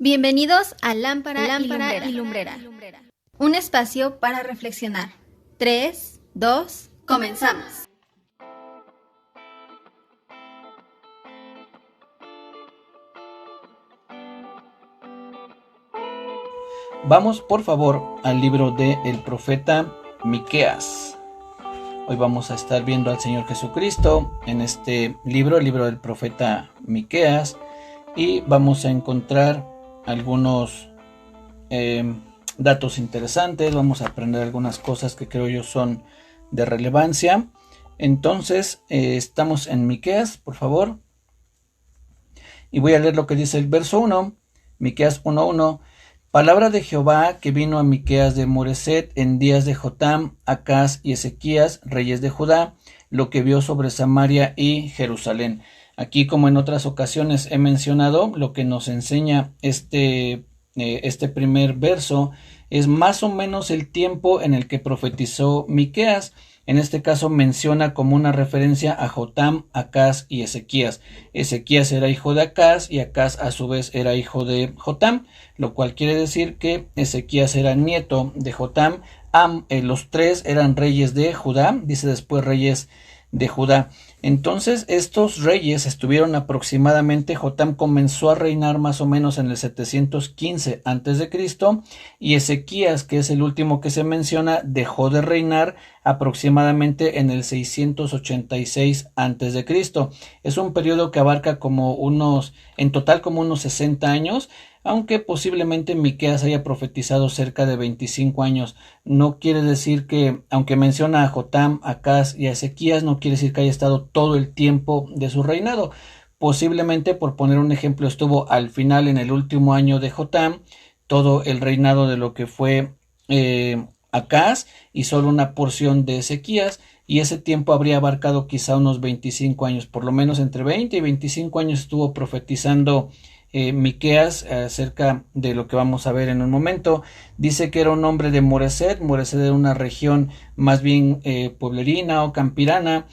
Bienvenidos a Lámpara y Lumbrera. Un espacio para reflexionar. 3, 2, comenzamos. Vamos por favor al libro del profeta Miqueas. Hoy vamos a estar viendo al Señor Jesucristo en este libro, el libro del profeta Miqueas, y vamos a encontrar algunos datos interesantes. Vamos a aprender algunas cosas que creo yo son de relevancia. Entonces estamos en Miqueas, por favor, y voy a leer lo que dice el verso 1, Miqueas 1:1. Palabra de Jehová que vino a Miqueas de Moreset en días de Jotam, Acaz y Ezequías, reyes de Judá, lo que vio sobre Samaria y Jerusalén. Aquí, como en otras ocasiones he mencionado, lo que nos enseña este primer verso es más o menos el tiempo en el que profetizó Miqueas. En este caso menciona como una referencia a Jotam, Acaz y Ezequías. Ezequías era hijo de Acaz y Acaz a su vez era hijo de Jotam, lo cual quiere decir que Ezequías era nieto de Jotam. Los tres eran reyes de Judá, dice después reyes de Judá. Entonces estos reyes estuvieron aproximadamente, Jotam comenzó a reinar más o menos en el 715 a.C. y Ezequías, que es el último que se menciona, dejó de reinar aproximadamente en el 686 a.C. Es un periodo que abarca en total como unos 60 años, aunque posiblemente Miqueas haya profetizado cerca de 25 años. No quiere decir que, aunque menciona a Jotam, a Acaz y a Ezequías, no quiere decir que haya estado todo el tiempo de su reinado. Posiblemente, por poner un ejemplo, estuvo al final, en el último año de Jotam, todo el reinado de lo que fue Acaz y solo una porción de Ezequías, y ese tiempo habría abarcado quizá unos 25 años, por lo menos entre 20 y 25 años estuvo profetizando Miqueas acerca de lo que vamos a ver en un momento. Dice que era un hombre de Moreset. Moreset era una región más bien pueblerina o campirana,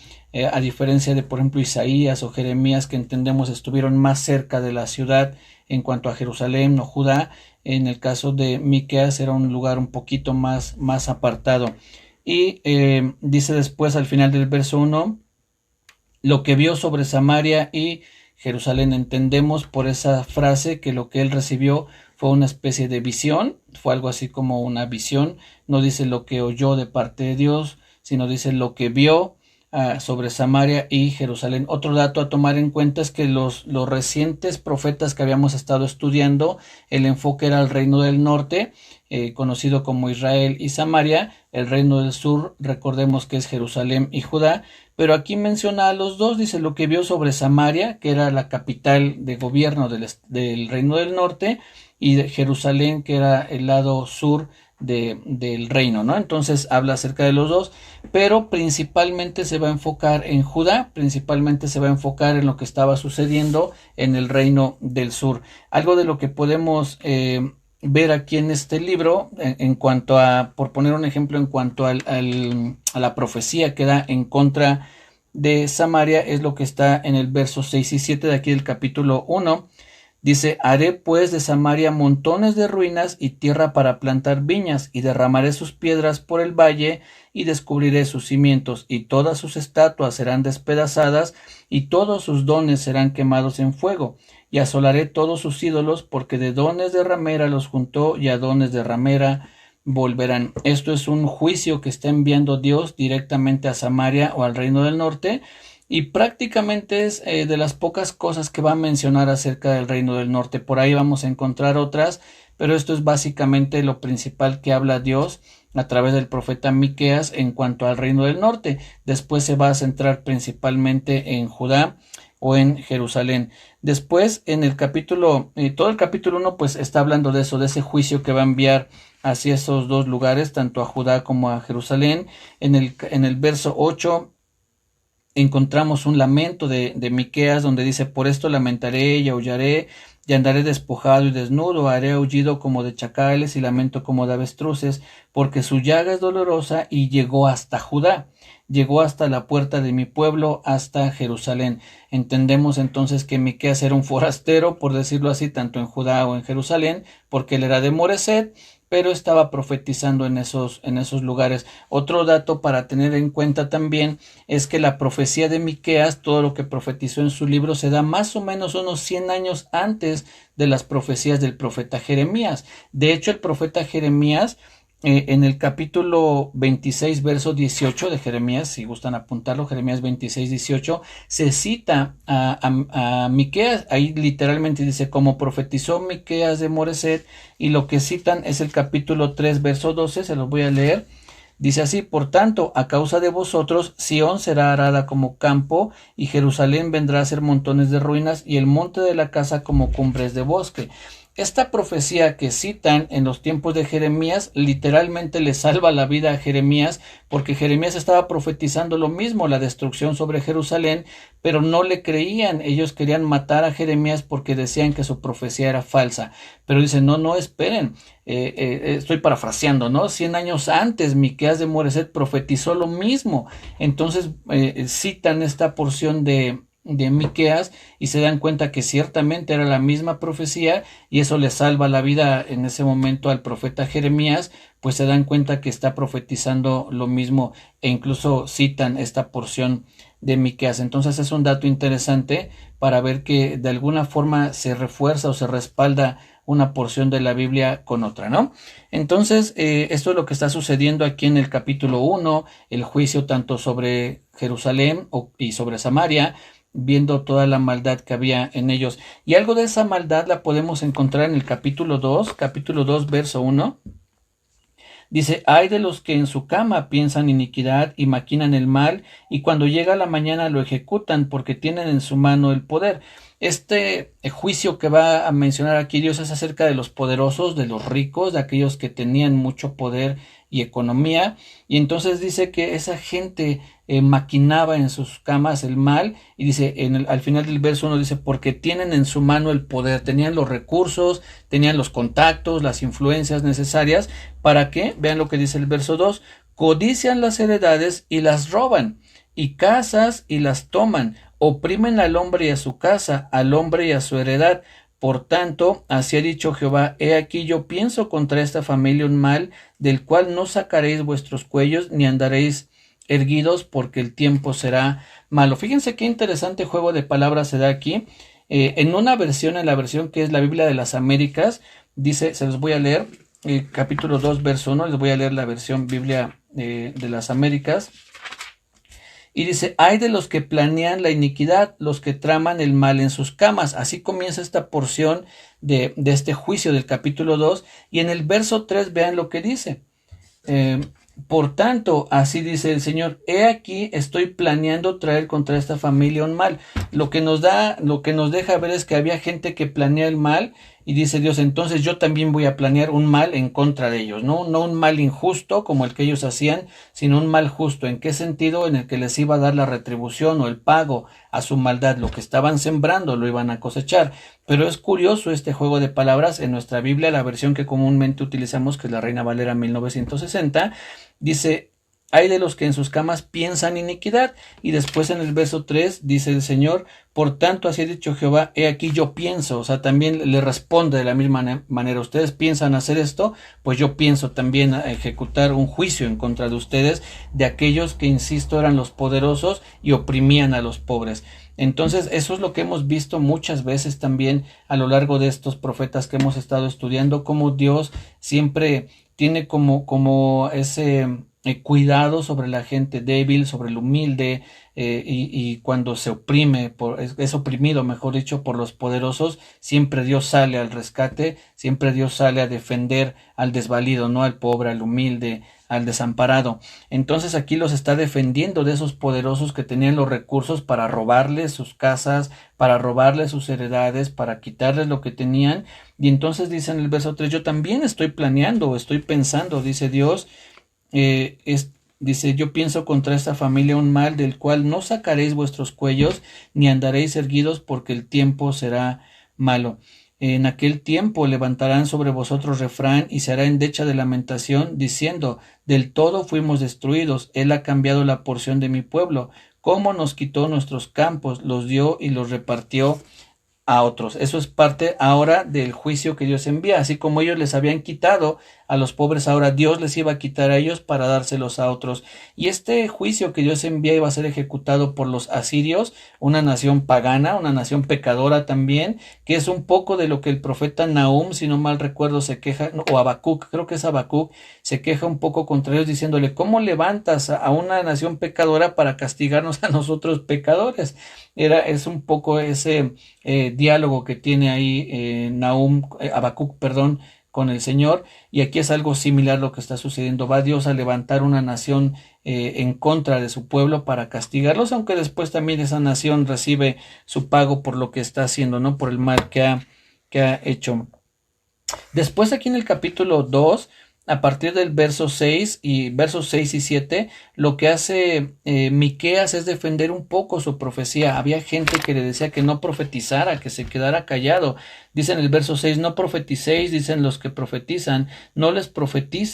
a diferencia de, por ejemplo, Isaías o Jeremías, que entendemos estuvieron más cerca de la ciudad en cuanto a Jerusalén o Judá. En el caso de Miqueas era un lugar un poquito más apartado. Y dice después al final del verso 1, lo que vio sobre Samaria y Jerusalén. Entendemos por esa frase que lo que él recibió fue una especie de visión, fue algo así como una visión. No dice lo que oyó de parte de Dios, sino dice lo que vio sobre Samaria y Jerusalén. Otro dato a tomar en cuenta es que los recientes profetas que habíamos estado estudiando, el enfoque era el reino del norte, conocido como Israel y Samaria. El reino del sur, recordemos que es Jerusalén y Judá, pero aquí menciona a los dos. Dice lo que vio sobre Samaria, que era la capital de gobierno del reino del norte, y de Jerusalén, que era el lado sur del reino, ¿no? Entonces habla acerca de los dos, pero principalmente se va a enfocar en Judá, principalmente se va a enfocar en lo que estaba sucediendo en el reino del sur. Algo de lo que podemos ver aquí en este libro, en cuanto a, por poner un ejemplo, en cuanto a la profecía que da en contra de Samaria, es lo que está en el verso 6 y 7 de aquí del capítulo 1. Dice, haré pues de Samaria montones de ruinas y tierra para plantar viñas, y derramaré sus piedras por el valle, y descubriré sus cimientos, y todas sus estatuas serán despedazadas, y todos sus dones serán quemados en fuego, y asolaré todos sus ídolos, porque de dones de ramera los juntó, y a dones de ramera volverán. Esto es un juicio que está enviando Dios directamente a Samaria o al reino del norte, y prácticamente es de las pocas cosas que va a mencionar acerca del reino del norte. Por ahí vamos a encontrar otras, pero esto es básicamente lo principal que habla Dios a través del profeta Miqueas en cuanto al reino del norte. Después se va a centrar principalmente en Judá o en Jerusalén. Después, en el capítulo, todo el capítulo 1 pues está hablando de eso, de ese juicio que va a enviar hacia esos dos lugares, tanto a Judá como a Jerusalén. En el verso 8 encontramos un lamento de Miqueas, donde dice, por esto lamentaré y aullaré y andaré despojado y desnudo, haré aullido como de chacales y lamento como de avestruces, porque su llaga es dolorosa y llegó hasta Judá, llegó hasta la puerta de mi pueblo, hasta Jerusalén. Entendemos entonces que Miqueas era un forastero, por decirlo así, tanto en Judá o en Jerusalén, porque él era de Moreset, pero estaba profetizando en esos lugares. Otro dato para tener en cuenta también es que la profecía de Miqueas, todo lo que profetizó en su libro, se da más o menos unos 100 años antes de las profecías del profeta Jeremías. De hecho, el profeta Jeremías, en el capítulo 26, verso 18 de Jeremías, si gustan apuntarlo, Jeremías 26, 18, se cita a Miqueas. Ahí literalmente dice, como profetizó Miqueas de Moreset, y lo que citan es el capítulo 3, verso 12, se los voy a leer. Dice así: por tanto, a causa de vosotros, Sión será arada como campo, y Jerusalén vendrá a ser montones de ruinas, y el monte de la casa como cumbres de bosque. Esta profecía que citan en los tiempos de Jeremías literalmente le salva la vida a Jeremías, porque Jeremías estaba profetizando lo mismo, la destrucción sobre Jerusalén, pero no le creían. Ellos querían matar a Jeremías porque decían que su profecía era falsa. Pero dicen, no, esperen, estoy parafraseando, ¿no? 100 años antes, Miqueas de Moreset profetizó lo mismo. Entonces citan esta porción de Miqueas y se dan cuenta que ciertamente era la misma profecía, y eso le salva la vida en ese momento al profeta Jeremías, pues se dan cuenta que está profetizando lo mismo, e incluso citan esta porción de Miqueas. Entonces es un dato interesante para ver que de alguna forma se refuerza o se respalda una porción de la Biblia con otra, ¿no? Entonces, esto es lo que está sucediendo aquí en el capítulo 1, el juicio tanto sobre Jerusalén y sobre Samaria, viendo toda la maldad que había en ellos. Y algo de esa maldad la podemos encontrar en el capítulo 2, verso 1. Dice, ay de los que en su cama piensan iniquidad y maquinan el mal, y cuando llega la mañana lo ejecutan, porque tienen en su mano el poder. Este juicio que va a mencionar aquí Dios es acerca de los poderosos, de los ricos, de aquellos que tenían mucho poder y economía, y entonces dice que esa gente maquinaba en sus camas el mal, y dice al final del verso 1 dice, porque tienen en su mano el poder, tenían los recursos, tenían los contactos, las influencias necesarias. ¿Para qué? Vean lo que dice el verso 2, codician las heredades y las roban, y casas y las toman, oprimen al hombre y a su casa, al hombre y a su heredad. Por tanto, así ha dicho Jehová, he aquí yo pienso contra esta familia un mal, del cual no sacaréis vuestros cuellos, ni andaréis erguidos, porque el tiempo será malo. Fíjense qué interesante juego de palabras se da aquí. En una versión, en la versión que es la Biblia de las Américas, dice, se los voy a leer, capítulo 2, verso 1, les voy a leer la versión Biblia de las Américas. Y dice, ay de los que planean la iniquidad, los que traman el mal en sus camas. Así comienza esta porción de este juicio del capítulo 2. Y en el verso 3 vean lo que dice. Por tanto, así dice el Señor, he aquí estoy planeando traer contra esta familia un mal. Lo que nos deja ver es que había gente que planea el mal, y dice Dios, entonces yo también voy a planear un mal en contra de ellos, no un mal injusto como el que ellos hacían, sino un mal justo. ¿En qué sentido? En el que les iba a dar la retribución o el pago a su maldad. Lo que estaban sembrando lo iban a cosechar. Pero es curioso este juego de palabras. En nuestra Biblia, la versión que comúnmente utilizamos, que es la Reina Valera 1960, dice, ay de los que en sus camas piensan iniquidad. Y después en el verso 3 dice el Señor, por tanto así ha dicho Jehová, he aquí yo pienso. O sea, también le responde de la misma manera, ustedes piensan hacer esto, pues yo pienso también ejecutar un juicio en contra de ustedes, de aquellos que, insisto, eran los poderosos y oprimían a los pobres. Entonces eso es lo que hemos visto muchas veces también a lo largo de estos profetas que hemos estado estudiando, cómo Dios siempre tiene como ese cuidado sobre la gente débil, sobre el humilde, y cuando se oprime, es oprimido, mejor dicho, por los poderosos, siempre Dios sale al rescate, siempre Dios sale a defender al desvalido, no al pobre, al humilde, al desamparado. Entonces aquí los está defendiendo de esos poderosos que tenían los recursos para robarles sus casas, para robarles sus heredades, para quitarles lo que tenían. Y entonces dice en el verso 3, yo también estoy planeando, estoy pensando, dice Dios, dice, yo pienso contra esta familia un mal, del cual no sacaréis vuestros cuellos, ni andaréis erguidos, porque el tiempo será malo. En aquel tiempo levantarán sobre vosotros refrán y se hará endecha de lamentación, diciendo, del todo fuimos destruidos, él ha cambiado la porción de mi pueblo, cómo nos quitó nuestros campos, los dio y los repartió a otros. Eso es parte ahora del juicio que Dios envía. Así como ellos les habían quitado a los pobres, ahora Dios les iba a quitar a ellos para dárselos a otros. Y este juicio que Dios envía iba a ser ejecutado por los asirios, una nación pagana, una nación pecadora también, que es un poco de lo que el profeta Nahum, si no mal recuerdo, se queja, o Habacuc, creo que es Habacuc, se queja un poco contra ellos diciéndole, ¿cómo levantas a una nación pecadora para castigarnos a nosotros pecadores? Es un poco ese diálogo que tiene ahí Habacuc, perdón, con el Señor, y aquí es algo similar lo que está sucediendo. Va Dios a levantar una nación en contra de su pueblo para castigarlos, aunque después también esa nación recibe su pago por lo que está haciendo, ¿no? Por el mal que ha hecho. Después aquí en el capítulo 2, a partir del versos 6 y 7, lo que hace Miqueas es defender un poco su profecía. Había gente que le decía que no profetizara, que se quedara callado. Dice en el verso 6, no profeticéis, dicen los que profetizan, no les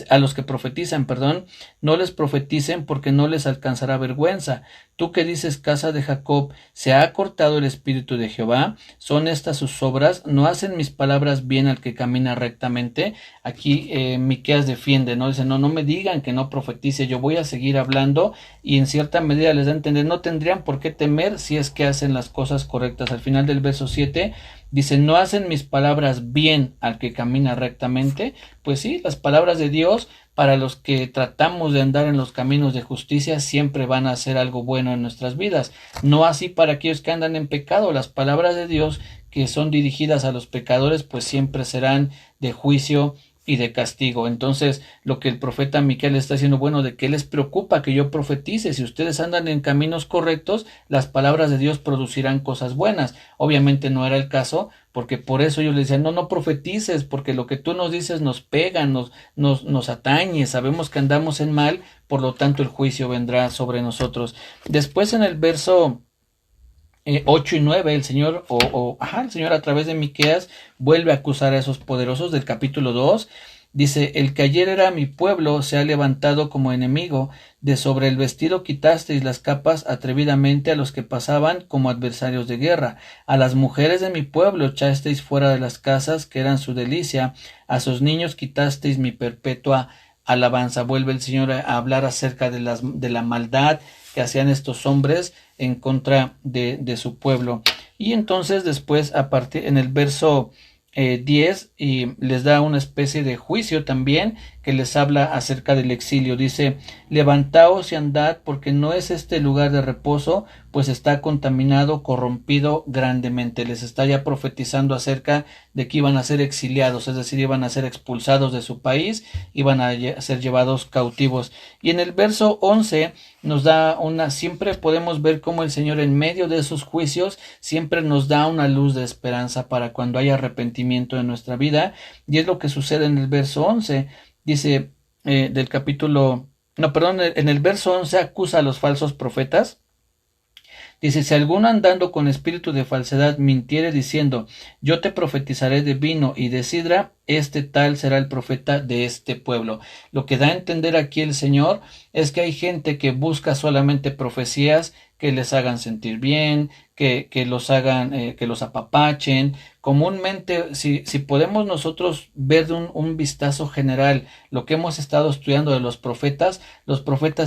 a los que profetizan, perdón, no les profeticen porque no les alcanzará vergüenza. Tú que dices, casa de Jacob, ¿se ha cortado el espíritu de Jehová? ¿Son estas sus obras? ¿No hacen mis palabras bien al que camina rectamente? Aquí Miqueas defiende, ¿no? Dice, no me digan que no profetice, yo voy a seguir hablando, y en cierta medida les da a entender, no tendrían por qué temer si es que hacen las cosas correctas. Al final del verso 7 dice, ¿no hacen mis palabras bien al que camina rectamente? Pues sí, las palabras de Dios para los que tratamos de andar en los caminos de justicia siempre van a hacer algo bueno en nuestras vidas. No así para aquellos que andan en pecado. Las palabras de Dios que son dirigidas a los pecadores pues siempre serán de juicio y de castigo. Entonces, lo que el profeta Miqueas está diciendo, bueno, ¿de qué les preocupa que yo profetice? Si ustedes andan en caminos correctos, las palabras de Dios producirán cosas buenas. Obviamente no era el caso, porque por eso yo les decía, no profetices, porque lo que tú nos dices nos pega, nos atañe, sabemos que andamos en mal, por lo tanto el juicio vendrá sobre nosotros. Después en el verso 8 y 9, el Señor, el Señor a través de Miqueas vuelve a acusar a esos poderosos del capítulo 2. Dice, el que ayer era mi pueblo se ha levantado como enemigo, de sobre el vestido quitasteis las capas atrevidamente a los que pasaban como adversarios de guerra, a las mujeres de mi pueblo echasteis fuera de las casas que eran su delicia, a sus niños quitasteis mi perpetua alabanza. Vuelve el Señor a hablar acerca de la maldad que hacían estos hombres en contra de su pueblo. Y entonces después en el verso 10 y les da una especie de juicio también que les habla acerca del exilio. Dice, levantaos y andad porque no es este lugar de reposo, pues está contaminado, corrompido grandemente. Les está ya profetizando acerca de que iban a ser exiliados, es decir, iban a ser expulsados de su país, iban a ser llevados cautivos. Y en el verso 11 nos da siempre podemos ver cómo el Señor en medio de esos juicios siempre nos da una luz de esperanza para cuando haya arrepentimiento en nuestra vida, y es lo que sucede en el verso 11. Dice en el verso 11 acusa a los falsos profetas. Dice, si alguno andando con espíritu de falsedad mintiere diciendo, yo te profetizaré de vino y de sidra, este tal será el profeta de este pueblo. Lo que da a entender aquí el Señor es que hay gente que busca solamente profecías que les hagan sentir bien, que los hagan, que los apapachen. Comúnmente, si podemos nosotros ver de un vistazo general lo que hemos estado estudiando de los profetas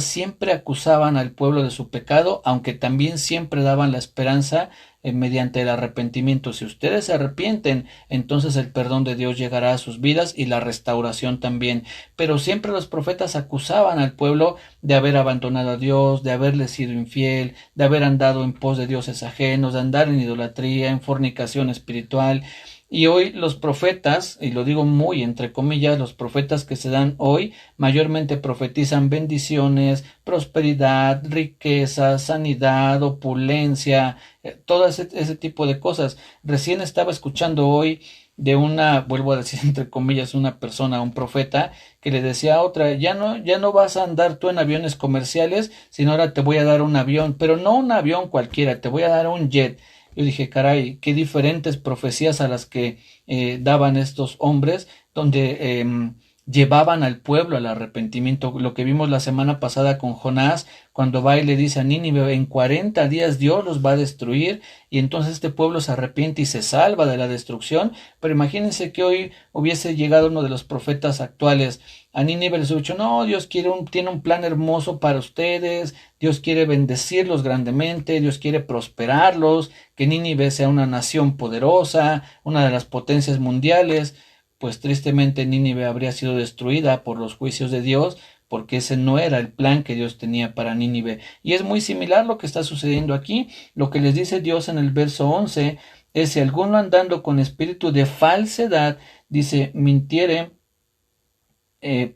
siempre acusaban al pueblo de su pecado, aunque también siempre daban la esperanza mediante el arrepentimiento. Si ustedes se arrepienten, entonces el perdón de Dios llegará a sus vidas y la restauración también. Pero siempre los profetas acusaban al pueblo de haber abandonado a Dios, de haberle sido infiel, de haber andado en pos de dioses ajenos, de andar en idolatría, en fornicación espiritual. Y hoy los profetas, y lo digo muy entre comillas, los profetas que se dan hoy mayormente profetizan bendiciones, prosperidad, riqueza, sanidad, opulencia, todo ese tipo de cosas. Recién estaba escuchando hoy de vuelvo a decir entre comillas, una persona, un profeta, que le decía a otra, ya no vas a andar tú en aviones comerciales, sino ahora te voy a dar un avión, pero no un avión cualquiera, te voy a dar un jet. Yo dije, caray, qué diferentes profecías a las que daban estos hombres, donde llevaban al pueblo al arrepentimiento. Lo que vimos la semana pasada con Jonás, cuando va y le dice a Nínive, en 40 días Dios los va a destruir, y entonces este pueblo se arrepiente y se salva de la destrucción. Pero imagínense que hoy hubiese llegado uno de los profetas actuales a Nínive, les hubiera dicho, no, Dios tiene un plan hermoso para ustedes, Dios quiere bendecirlos grandemente, Dios quiere prosperarlos, que Nínive sea una nación poderosa, una de las potencias mundiales. Pues tristemente Nínive habría sido destruida por los juicios de Dios, porque ese no era el plan que Dios tenía para Nínive. Y es muy similar lo que está sucediendo aquí. Lo que les dice Dios en el verso 11 es, si alguno andando con espíritu de falsedad, dice, mintiere,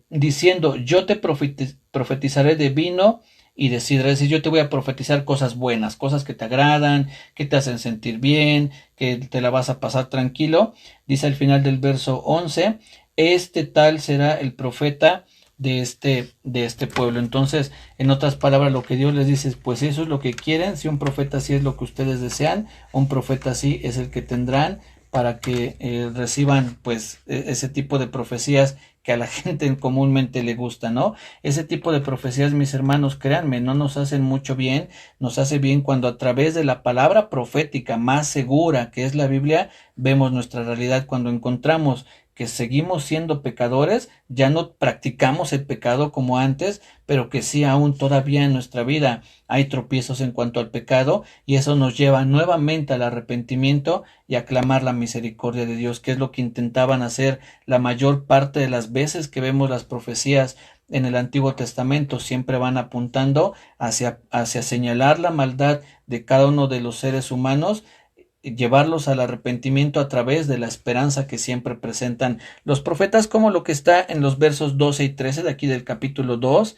diciendo, yo te profetizaré de vino y de sidra. Es decir, yo te voy a profetizar cosas buenas, cosas que te agradan, que te hacen sentir bien, que te la vas a pasar tranquilo. Dice al final del verso 11, este tal será el profeta de este pueblo. Entonces, en otras palabras, lo que Dios les dice es, pues eso es lo que quieren. Si un profeta así es lo que ustedes desean, un profeta así es el que tendrán, para que reciban pues ese tipo de profecías que a la gente comúnmente le gusta, ¿no? Ese tipo de profecías, mis hermanos, créanme, no nos hacen mucho bien. Nos hace bien cuando a través de la palabra profética más segura, que es la Biblia, vemos nuestra realidad. Cuando encontramos que seguimos siendo pecadores, ya no practicamos el pecado como antes, pero que sí aún todavía en nuestra vida hay tropiezos en cuanto al pecado, y eso nos lleva nuevamente al arrepentimiento y a clamar la misericordia de Dios, que es lo que intentaban hacer la mayor parte de las veces que vemos las profecías en el Antiguo Testamento. Siempre van apuntando hacia señalar la maldad de cada uno de los seres humanos, llevarlos al arrepentimiento a través de la esperanza que siempre presentan los profetas, como lo que está en los versos 12 y 13 de aquí del capítulo 2.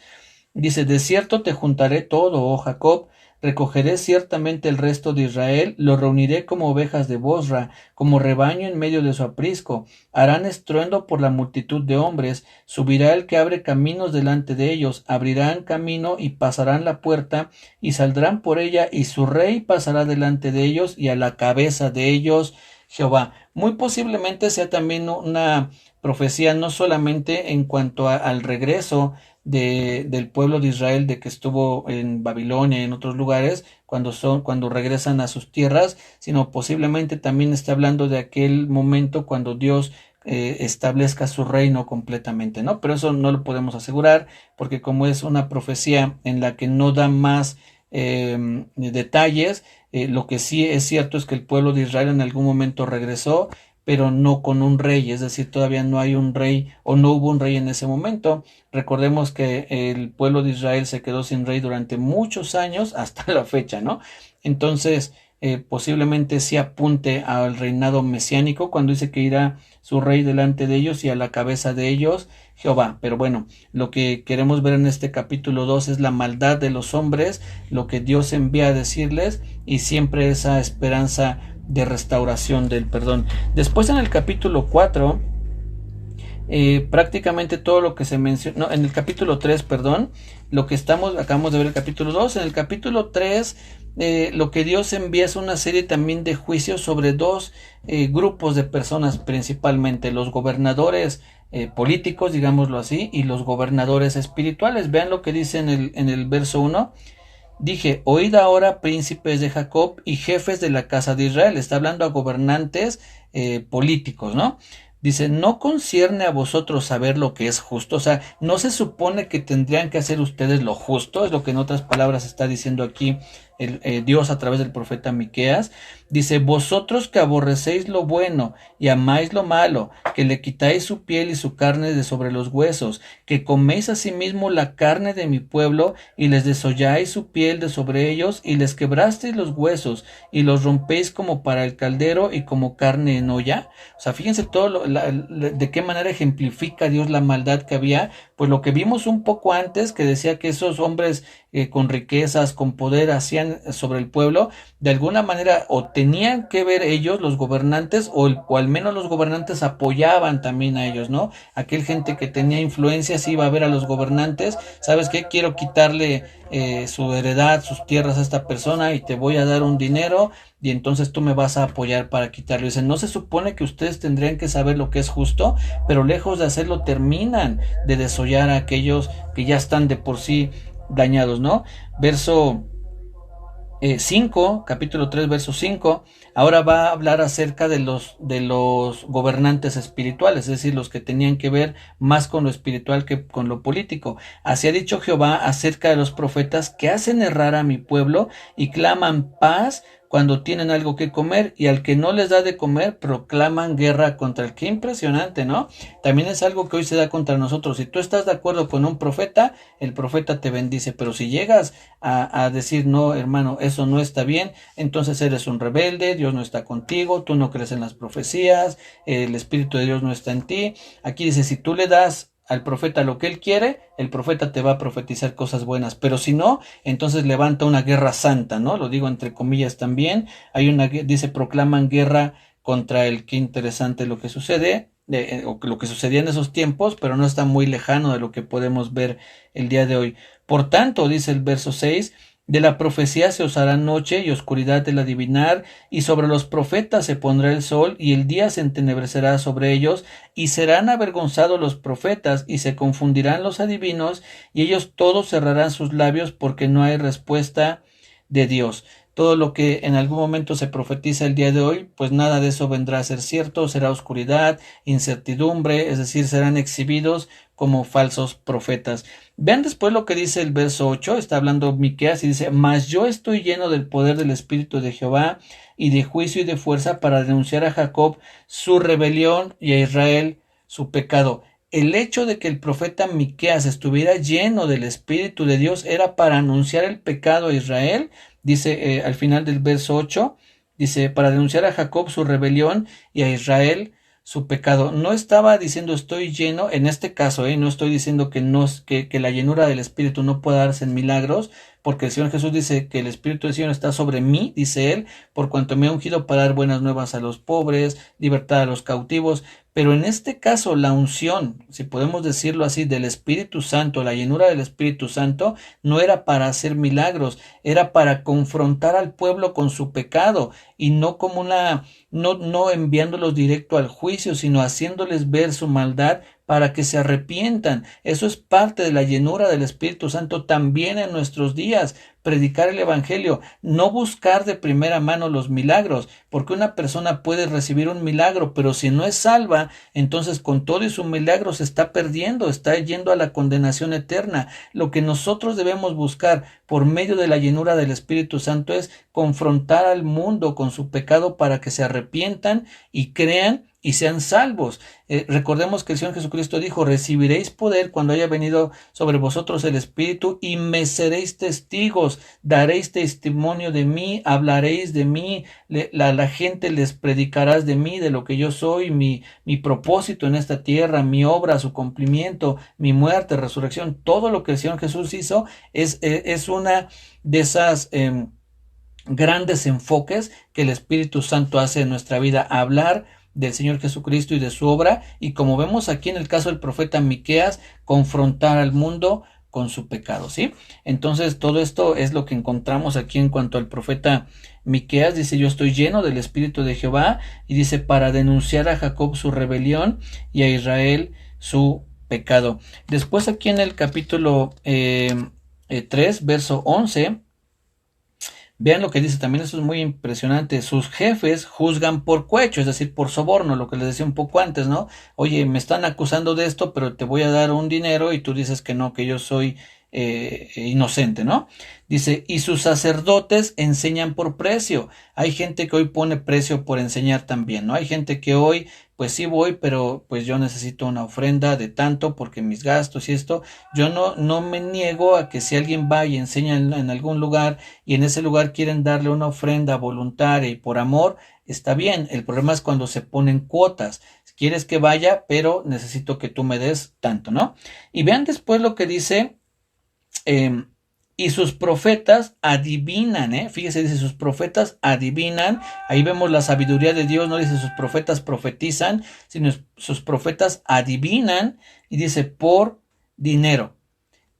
Dice, de cierto te juntaré todo, oh Jacob, recogeré ciertamente el resto de Israel, lo reuniré como ovejas de Bosra, como rebaño en medio de su aprisco. Harán estruendo por la multitud de hombres, subirá el que abre caminos delante de ellos, abrirán camino y pasarán la puerta, y saldrán por ella, y su rey pasará delante de ellos, y a la cabeza de ellos Jehová. Muy posiblemente sea también una profecía no solamente en cuanto al regreso del pueblo de Israel, de que estuvo en Babilonia y en otros lugares, cuando regresan a sus tierras, sino posiblemente también está hablando de aquel momento cuando Dios establezca su reino completamente, ¿no? Pero eso no lo podemos asegurar, porque como es una profecía en la que no da más detalles, lo que sí es cierto es que el pueblo de Israel en algún momento regresó, pero no con un rey, es decir, todavía no hay un rey, o no hubo un rey en ese momento. Recordemos que el pueblo de Israel se quedó sin rey durante muchos años hasta la fecha, ¿no? Entonces, posiblemente sí apunte al reinado mesiánico, cuando dice que irá su rey delante de ellos y a la cabeza de ellos Jehová. Pero bueno, lo que queremos ver en este capítulo 2 es la maldad de los hombres, lo que Dios envía a decirles, y siempre esa esperanza de restauración del perdón. Después en el capítulo 4, prácticamente todo lo que se menciona, no, en el capítulo 3, perdón, lo que acabamos de ver el capítulo 2, en el capítulo 3, lo que Dios envía es una serie también de juicios sobre dos grupos de personas, principalmente los gobernadores políticos, digámoslo así, y los gobernadores espirituales. Vean lo que dice en el verso 1. Dije, oíd ahora, príncipes de Jacob y jefes de la casa de Israel. Está hablando a gobernantes políticos, ¿no? Dice, ¿no concierne a vosotros saber lo que es justo? O sea, ¿no se supone que tendrían que hacer ustedes lo justo? Es lo que en otras palabras está diciendo aquí Dios a través del profeta Miqueas. Dice, vosotros que aborrecéis lo bueno y amáis lo malo, que le quitáis su piel y su carne de sobre los huesos, que coméis asimismo la carne de mi pueblo y les desolláis su piel de sobre ellos y les quebrasteis los huesos y los rompéis como para el caldero y como carne en olla. O sea, fíjense todo de qué manera ejemplifica Dios la maldad que había. Pues lo que vimos un poco antes, que decía que esos hombres con riquezas, con poder, hacían sobre el pueblo, de alguna manera o tenían que ver ellos, los gobernantes, o al menos los gobernantes apoyaban también a ellos, ¿no? Aquel gente que tenía influencia sí iba a ver a los gobernantes, ¿sabes qué? Quiero quitarle su heredad, sus tierras a esta persona y te voy a dar un dinero y entonces tú me vas a apoyar para quitarlo. Dicen, no se supone que ustedes tendrían que saber lo que es justo, pero lejos de hacerlo terminan de desollar a aquellos que ya están de por sí dañados, ¿no? Verso 5, capítulo 3, verso 5, ahora va a hablar acerca de los gobernantes espirituales, es decir, los que tenían que ver más con lo espiritual que con lo político. Así ha dicho Jehová acerca de los profetas que hacen errar a mi pueblo y claman paz cuando tienen algo que comer, y al que no les da de comer proclaman guerra contra él. Qué impresionante, ¿no? También es algo que hoy se da contra nosotros. Si tú estás de acuerdo con un profeta, el profeta te bendice, pero si llegas a decir, no, hermano, eso no está bien, entonces eres un rebelde, Dios no está contigo, tú no crees en las profecías, el Espíritu de Dios no está en ti. Aquí dice, si tú le das al profeta lo que él quiere, el profeta te va a profetizar cosas buenas, pero si no, entonces levanta una guerra santa, ¿no? Lo digo entre comillas también. Dice, proclaman guerra contra él. Qué interesante lo que sucede, o lo que sucedía en esos tiempos, pero no está muy lejano de lo que podemos ver el día de hoy. Por tanto, dice el verso 6, de la profecía se os hará noche y oscuridad del adivinar, y sobre los profetas se pondrá el sol, y el día se entenebrecerá sobre ellos, y serán avergonzados los profetas, y se confundirán los adivinos, y ellos todos cerrarán sus labios, porque no hay respuesta de Dios. Todo lo que en algún momento se profetiza el día de hoy, pues nada de eso vendrá a ser cierto, será oscuridad, incertidumbre, es decir, serán exhibidos como falsos profetas. Vean después lo que dice el verso 8, está hablando Miqueas y dice, mas yo estoy lleno del poder del Espíritu de Jehová y de juicio y de fuerza para denunciar a Jacob su rebelión y a Israel su pecado. El hecho de que el profeta Miqueas estuviera lleno del Espíritu de Dios era para anunciar el pecado a Israel. Dice al final del verso 8, dice, para denunciar a Jacob su rebelión y a Israel su pecado. No estaba diciendo estoy lleno, en este caso, no estoy diciendo que la llenura del Espíritu no pueda darse en milagros, porque el Señor Jesús dice que el Espíritu del Señor está sobre mí, dice él, por cuanto me ha ungido para dar buenas nuevas a los pobres, libertad a los cautivos. Pero en este caso, la unción, si podemos decirlo así, del Espíritu Santo, la llenura del Espíritu Santo, no era para hacer milagros, era para confrontar al pueblo con su pecado, y no como no enviándolos directo al juicio, sino haciéndoles ver su maldad para que se arrepientan. Eso es parte de la llenura del Espíritu Santo también en nuestros días. Predicar el Evangelio, no buscar de primera mano los milagros, porque una persona puede recibir un milagro, pero si no es salva, entonces con todo y su milagro se está perdiendo, está yendo a la condenación eterna. Lo que nosotros debemos buscar por medio de la llenura del Espíritu Santo es confrontar al mundo con su pecado para que se arrepientan y crean y sean salvos. Recordemos que el Señor Jesucristo dijo, recibiréis poder cuando haya venido sobre vosotros el Espíritu y me seréis testigos, daréis testimonio de mí, hablaréis de mí, la gente les predicarás de mí, de lo que yo soy, mi propósito en esta tierra, mi obra, su cumplimiento, mi muerte, resurrección, todo lo que el Señor Jesús hizo es una de esas grandes enfoques que el Espíritu Santo hace en nuestra vida, hablar del Señor Jesucristo y de su obra, y como vemos aquí en el caso del profeta Miqueas, confrontar al mundo con su pecado, ¿sí? Entonces todo esto es lo que encontramos aquí en cuanto al profeta Miqueas. Dice, yo estoy lleno del Espíritu de Jehová, y dice, para denunciar a Jacob su rebelión y a Israel su pecado. Después aquí en el capítulo 3, verso 11, vean lo que dice, también eso es muy impresionante. Sus jefes juzgan por cohecho, es decir, por soborno, lo que les decía un poco antes, ¿no? Oye, me están acusando de esto, pero te voy a dar un dinero y tú dices que no, que yo soy inocente, ¿no? Dice, y sus sacerdotes enseñan por precio. Hay gente que hoy pone precio por enseñar también, ¿no? Hay gente que hoy, pues sí voy, pero pues yo necesito una ofrenda de tanto porque mis gastos y esto. Yo no me niego a que si alguien va y enseña en algún lugar y en ese lugar quieren darle una ofrenda voluntaria y por amor, está bien. El problema es cuando se ponen cuotas. Si quieres que vaya, pero necesito que tú me des tanto, ¿no? Y vean después lo que dice, y sus profetas adivinan, fíjese, dice sus profetas adivinan. Ahí vemos la sabiduría de Dios, no dice sus profetas profetizan, sino sus profetas adivinan, y dice por dinero.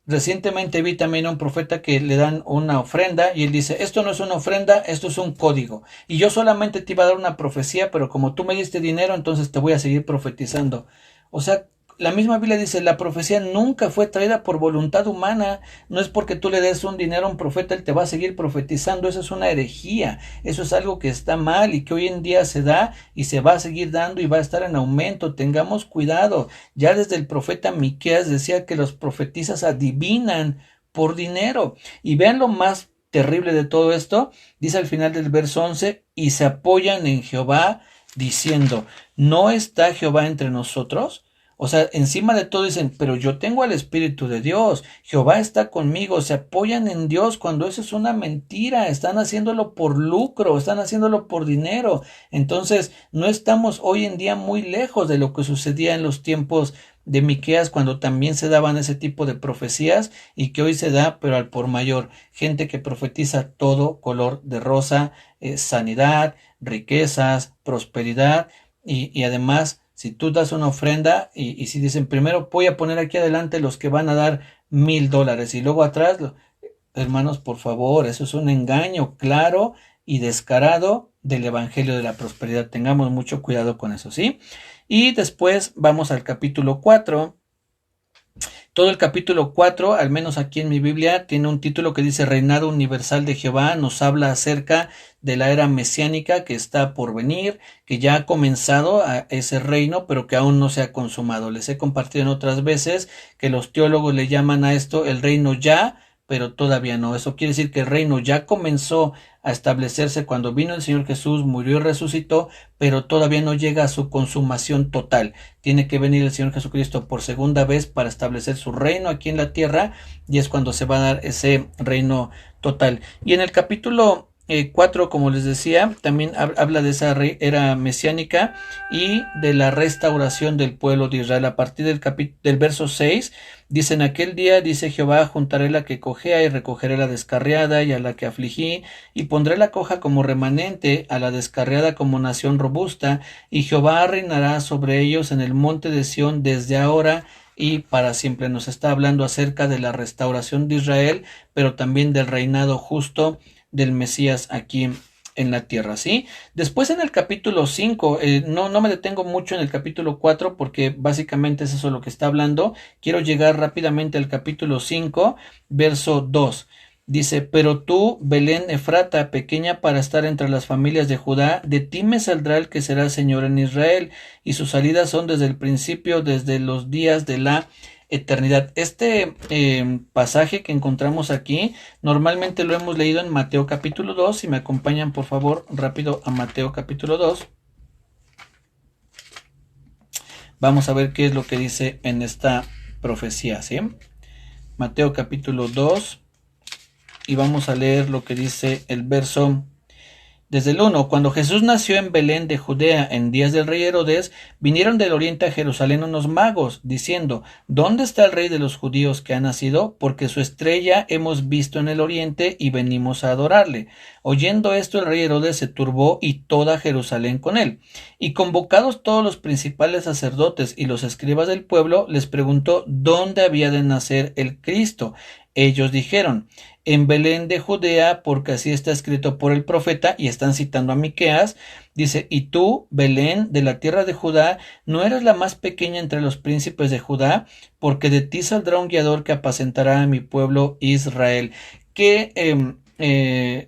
Recientemente vi también a un profeta que le dan una ofrenda y él dice, esto no es una ofrenda, esto es un código. Y yo solamente te iba a dar una profecía, pero como tú me diste dinero, entonces te voy a seguir profetizando. O sea, la misma Biblia dice, la profecía nunca fue traída por voluntad humana. No es porque tú le des un dinero a un profeta, él te va a seguir profetizando. Eso es una herejía. Eso es algo que está mal y que hoy en día se da y se va a seguir dando y va a estar en aumento. Tengamos cuidado. Ya desde el profeta Miqueas decía que los profetisas adivinan por dinero. Y vean lo más terrible de todo esto. Dice al final del verso 11, y se apoyan en Jehová diciendo, ¿no está Jehová entre nosotros? O sea, encima de todo dicen, pero yo tengo al Espíritu de Dios, Jehová está conmigo, se apoyan en Dios cuando eso es una mentira, están haciéndolo por lucro, están haciéndolo por dinero. Entonces, no estamos hoy en día muy lejos de lo que sucedía en los tiempos de Miqueas cuando también se daban ese tipo de profecías y que hoy se da, pero al por mayor. Gente que profetiza todo color de rosa, sanidad, riquezas, prosperidad y además si tú das una ofrenda y si dicen primero voy a poner aquí adelante los que van a dar $1,000 y luego atrás, hermanos, por favor, eso es un engaño claro y descarado del evangelio de la prosperidad. Tengamos mucho cuidado con eso, ¿sí? Y después vamos al capítulo 4. Todo el capítulo 4, al menos aquí en mi Biblia, tiene un título que dice Reinado Universal de Jehová. Nos habla acerca de la era mesiánica que está por venir, que ya ha comenzado a ese reino, pero que aún no se ha consumado. Les he compartido en otras veces que los teólogos le llaman a esto el reino ya, pero todavía no. Eso quiere decir que el reino ya comenzó a establecerse cuando vino el Señor Jesús, murió y resucitó, pero todavía no llega a su consumación total. Tiene que venir el Señor Jesucristo por segunda vez para establecer su reino aquí en la tierra y es cuando se va a dar ese reino total. Y en el capítulo 4, como les decía, también habla de esa era mesiánica y de la restauración del pueblo de Israel. A partir del verso 6, dice, en aquel día, dice Jehová, juntaré la que cojea y recogeré la descarriada y a la que afligí, y pondré la coja como remanente, a la descarriada como nación robusta, y Jehová reinará sobre ellos en el monte de Sión desde ahora y para siempre. Nos está hablando acerca de la restauración de Israel, pero también del reinado justo del Mesías aquí en la tierra, ¿sí? Después en el capítulo 5, no me detengo mucho en el capítulo 4 porque básicamente es eso lo que está hablando. Quiero llegar rápidamente al capítulo 5, verso 2. Dice, pero tú, Belén Efrata, pequeña para estar entre las familias de Judá, de ti me saldrá el que será Señor en Israel, y sus salidas son desde el principio, desde los días de la eternidad. Este pasaje que encontramos aquí, normalmente lo hemos leído en Mateo capítulo 2. Si me acompañan, por favor, rápido a Mateo capítulo 2. Vamos a ver qué es lo que dice en esta profecía, ¿sí? Mateo capítulo 2. Y vamos a leer lo que dice el verso desde el 1. Cuando Jesús nació en Belén de Judea en días del rey Herodes, vinieron del oriente a Jerusalén unos magos, diciendo, ¿dónde está el rey de los judíos que ha nacido? Porque su estrella hemos visto en el oriente y venimos a adorarle. Oyendo esto, el rey Herodes se turbó y toda Jerusalén con él. Y convocados todos los principales sacerdotes y los escribas del pueblo, les preguntó dónde había de nacer el Cristo. Ellos dijeron, en Belén de Judea, porque así está escrito por el profeta, y están citando a Miqueas, dice, y tú, Belén, de la tierra de Judá, no eres la más pequeña entre los príncipes de Judá, porque de ti saldrá un guiador que apacentará a mi pueblo Israel. Que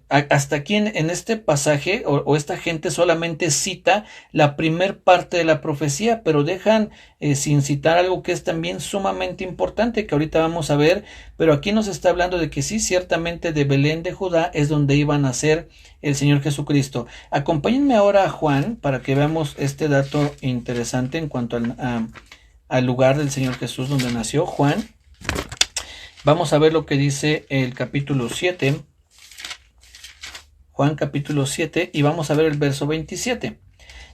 hasta aquí en este pasaje o esta gente solamente cita la primer parte de la profecía, pero dejan sin citar algo que es también sumamente importante que ahorita vamos a ver, pero aquí nos está hablando de que sí, ciertamente de Belén de Judá es donde iba a nacer el Señor Jesucristo. Acompáñenme ahora a Juan para que veamos este dato interesante en cuanto al lugar del Señor Jesús donde nació. Juan, vamos a ver lo que dice el capítulo 7. Juan capítulo 7 y vamos a ver el verso 27.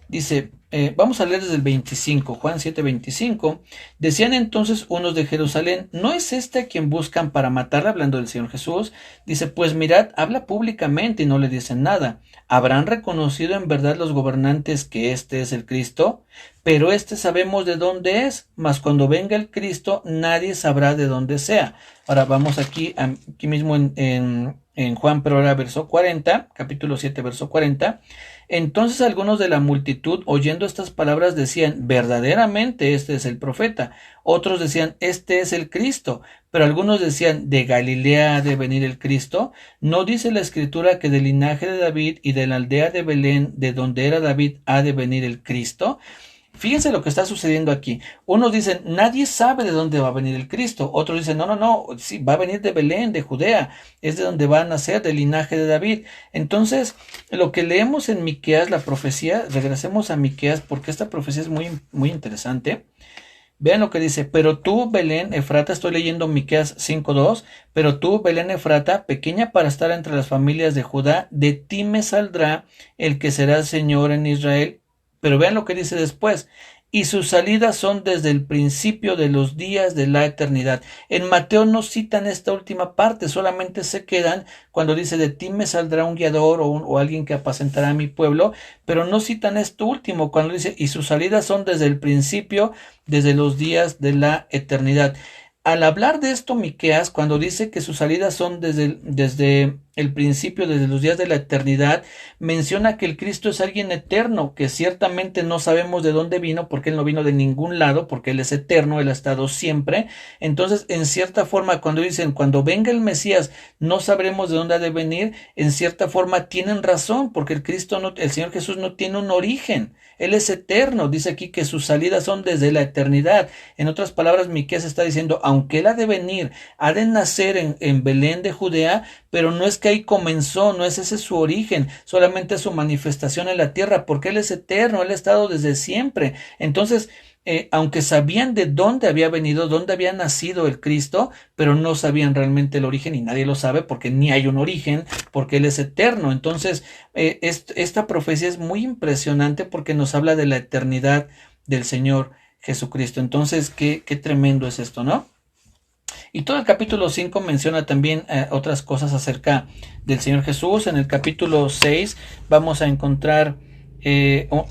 Dice, vamos a leer desde el 25, Juan 7:25. Decían entonces unos de Jerusalén, ¿no es este a quien buscan para matarle? Hablando del Señor Jesús. Dice, pues mirad, habla públicamente y no le dicen nada. ¿Habrán reconocido en verdad los gobernantes que este es el Cristo? Pero este sabemos de dónde es, mas cuando venga el Cristo nadie sabrá de dónde sea. Ahora vamos aquí mismo en Juan, pero ahora verso 40, capítulo 7, verso 40. Entonces algunos de la multitud, oyendo estas palabras, decían, verdaderamente este es el profeta. Otros decían, este es el Cristo. Pero algunos decían, ¿de Galilea ha de venir el Cristo? ¿No dice la Escritura que del linaje de David y de la aldea de Belén, de donde era David, ha de venir el Cristo? Fíjense lo que está sucediendo aquí. Unos dicen, nadie sabe de dónde va a venir el Cristo. Otros dicen, no, sí, va a venir de Belén, de Judea, es de donde va a nacer, del linaje de David. Entonces, lo que leemos en Miqueas, la profecía, regresemos a Miqueas porque esta profecía es muy, muy interesante. Vean lo que dice, pero tú, Belén Efrata, estoy leyendo Miqueas 5:2, pero tú, Belén Efrata, pequeña para estar entre las familias de Judá, de ti me saldrá el que será Señor en Israel. Pero vean lo que dice después. Y sus salidas son desde el principio de los días de la eternidad. En Mateo no citan esta última parte, solamente se quedan cuando dice de ti me saldrá un guiador o alguien que apacentará a mi pueblo, pero no citan esto último cuando dice y sus salidas son desde el principio, desde los días de la eternidad. Al hablar de esto, Miqueas, cuando dice que sus salidas son desde el principio, desde los días de la eternidad, menciona que el Cristo es alguien eterno, que ciertamente no sabemos de dónde vino, porque Él no vino de ningún lado, porque Él es eterno, Él ha estado siempre. Entonces, en cierta forma, cuando dicen, cuando venga el Mesías, no sabremos de dónde ha de venir, en cierta forma tienen razón, porque el Señor Jesús no tiene un origen. Él es eterno, dice aquí que sus salidas son desde la eternidad. En otras palabras, Miqueas está diciendo, aunque Él ha de venir, ha de nacer en Belén de Judea, pero no es que ahí comenzó, no es ese su origen, solamente su manifestación en la tierra, porque Él es eterno, Él ha estado desde siempre. Entonces, aunque sabían de dónde había venido, dónde había nacido el Cristo, pero no sabían realmente el origen y nadie lo sabe porque ni hay un origen, porque Él es eterno. Entonces, esta profecía es muy impresionante porque nos habla de la eternidad del Señor Jesucristo. Entonces, qué tremendo es esto, ¿no? Y todo el capítulo 5 menciona también otras cosas acerca del Señor Jesús. En el capítulo 6 vamos a encontrar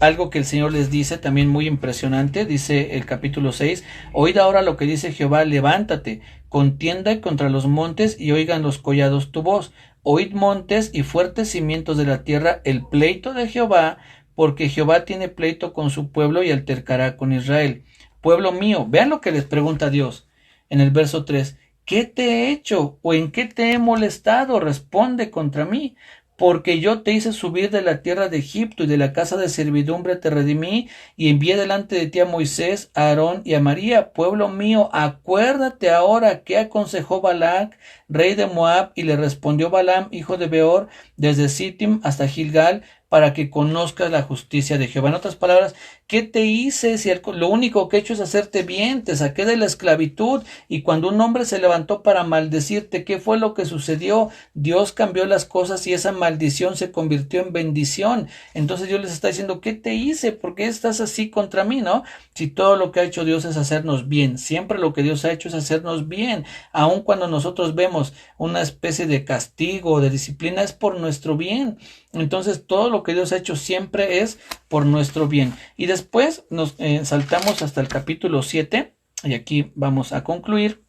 algo que el Señor les dice también muy impresionante. Dice el capítulo 6, oíd ahora lo que dice Jehová, levántate, contienda contra los montes y oigan los collados tu voz. Oíd montes y fuertes cimientos de la tierra, el pleito de Jehová, porque Jehová tiene pleito con su pueblo y altercará con Israel. Pueblo mío, vean lo que les pregunta Dios en el verso 3. ¿Qué te he hecho o en qué te he molestado? Responde contra mí. Porque yo te hice subir de la tierra de Egipto y de la casa de servidumbre te redimí y envié delante de ti a Moisés, a Aarón y a María. Pueblo mío, acuérdate ahora qué aconsejó Balac, rey de Moab, y le respondió Balaam, hijo de Beor, desde Sittim hasta Gilgal, para que conozcas la justicia de Jehová. En otras palabras, ¿qué te hice? Si lo único que he hecho es hacerte bien, te saqué de la esclavitud, y cuando un hombre se levantó para maldecirte, ¿qué fue lo que sucedió? Dios cambió las cosas y esa maldición se convirtió en bendición. Entonces Dios les está diciendo, ¿qué te hice? ¿Por qué estás así contra mí, no? Si todo lo que ha hecho Dios es hacernos bien, siempre lo que Dios ha hecho es hacernos bien, aun cuando nosotros vemos una especie de castigo o de disciplina, es por nuestro bien. Entonces todo lo que Dios ha hecho siempre es por nuestro bien. Y después nos saltamos hasta el capítulo 7 y aquí vamos a concluir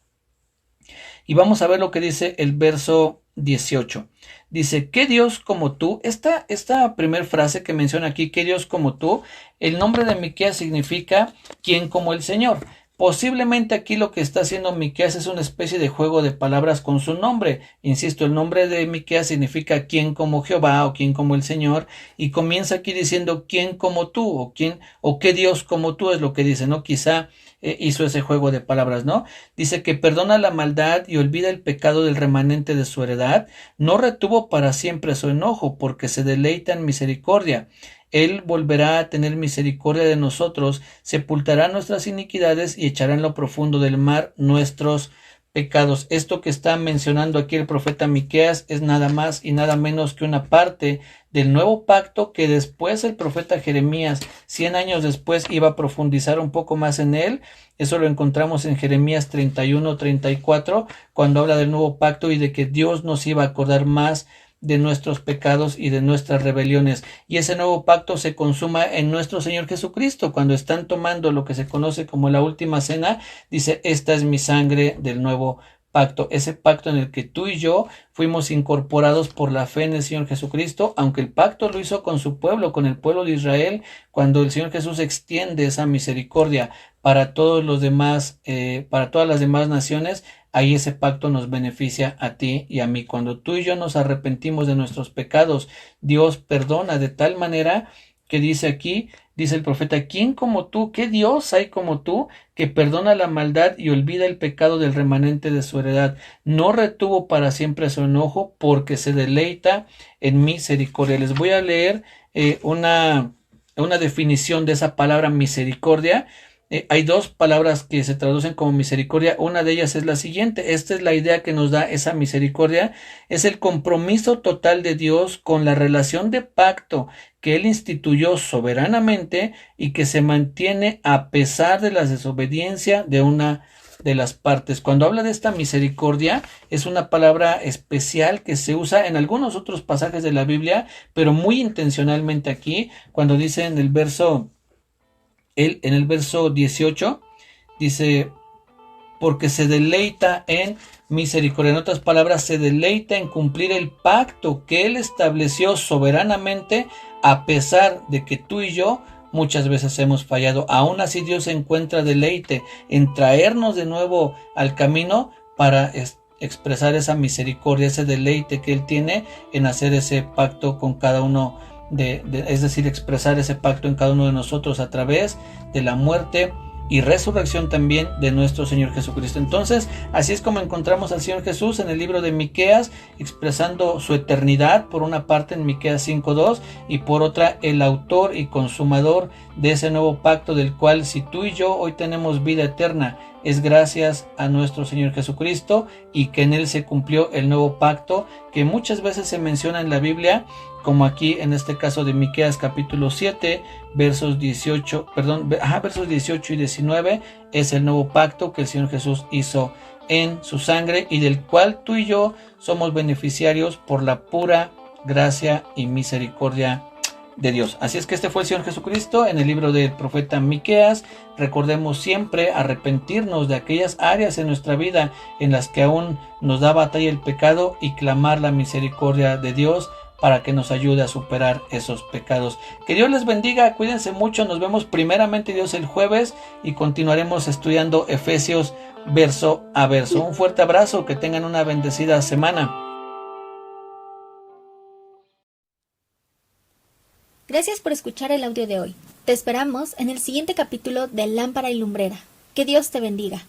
y vamos a ver lo que dice el verso 18. Dice, ¿qué Dios como tú? Esta primera frase que menciona aquí, ¿qué Dios como tú? El nombre de Miqueas significa ¿quién como el Señor? Posiblemente aquí lo que está haciendo Miqueas es una especie de juego de palabras con su nombre. Insisto, el nombre de Miqueas significa quién como Jehová o quién como el Señor, y comienza aquí diciendo quién como tú o qué Dios como tú es lo que dice, ¿no? Quizá hizo ese juego de palabras, ¿no? Dice que perdona la maldad y olvida el pecado del remanente de su heredad, no retuvo para siempre su enojo, porque se deleita en misericordia. Él volverá a tener misericordia de nosotros, sepultará nuestras iniquidades y echará en lo profundo del mar nuestros pecados. Esto que está mencionando aquí el profeta Miqueas es nada más y nada menos que una parte del nuevo pacto que después el profeta Jeremías, 100 años después, iba a profundizar un poco más en él. Eso lo encontramos en Jeremías 31-34, cuando habla del nuevo pacto y de que Dios nos iba a acordar más de nuestros pecados y de nuestras rebeliones. Y ese nuevo pacto se consuma en nuestro Señor Jesucristo. Cuando están tomando lo que se conoce como la última cena, dice: esta es mi sangre del nuevo pacto. Ese pacto en el que tú y yo fuimos incorporados por la fe en el Señor Jesucristo, aunque el pacto lo hizo con su pueblo, con el pueblo de Israel, cuando el Señor Jesús extiende esa misericordia para todos los demás, para todas las demás naciones. Ahí ese pacto nos beneficia a ti y a mí. Cuando tú y yo nos arrepentimos de nuestros pecados, Dios perdona de tal manera que dice aquí, dice el profeta: ¿quién como tú? ¿Qué Dios hay como tú, que perdona la maldad y olvida el pecado del remanente de su heredad? No retuvo para siempre su enojo, porque se deleita en misericordia. Les voy a leer una definición de esa palabra misericordia. Hay dos palabras que se traducen como misericordia. Una de ellas es la siguiente. Esta es la idea que nos da esa misericordia. Es el compromiso total de Dios con la relación de pacto que Él instituyó soberanamente y que se mantiene a pesar de la desobediencia de una de las partes. Cuando habla de esta misericordia, es una palabra especial que se usa en algunos otros pasajes de la Biblia, pero muy intencionalmente aquí, cuando dice en el verso 18, dice: porque se deleita en misericordia. En otras palabras, se deleita en cumplir el pacto que Él estableció soberanamente, a pesar de que tú y yo muchas veces hemos fallado. Aún así, Dios encuentra deleite en traernos de nuevo al camino para expresar esa misericordia, ese deleite que Él tiene en hacer ese pacto con cada uno es decir, expresar ese pacto en cada uno de nosotros a través de la muerte y resurrección también de nuestro Señor Jesucristo. Entonces, así es como encontramos al Señor Jesús en el libro de Miqueas, expresando su eternidad, por una parte en Miqueas 5:2, y por otra el autor y consumador de ese nuevo pacto, del cual, si tú y yo hoy tenemos vida eterna, es gracias a nuestro Señor Jesucristo, y que en Él se cumplió el nuevo pacto que muchas veces se menciona en la Biblia, como aquí en este caso de Miqueas capítulo 7, versos 18 y 19, es el nuevo pacto que el Señor Jesús hizo en su sangre y del cual tú y yo somos beneficiarios por la pura gracia y misericordia de Dios. Así es que este fue el Señor Jesucristo en el libro del profeta Miqueas. Recordemos siempre arrepentirnos de aquellas áreas en nuestra vida en las que aún nos da batalla el pecado y clamar la misericordia de Dios para que nos ayude a superar esos pecados. Que Dios les bendiga, cuídense mucho, nos vemos primeramente Dios el jueves y continuaremos estudiando Efesios verso a verso. Un fuerte abrazo, que tengan una bendecida semana. Gracias por escuchar el audio de hoy. Te esperamos en el siguiente capítulo de Lámpara y Lumbrera. Que Dios te bendiga.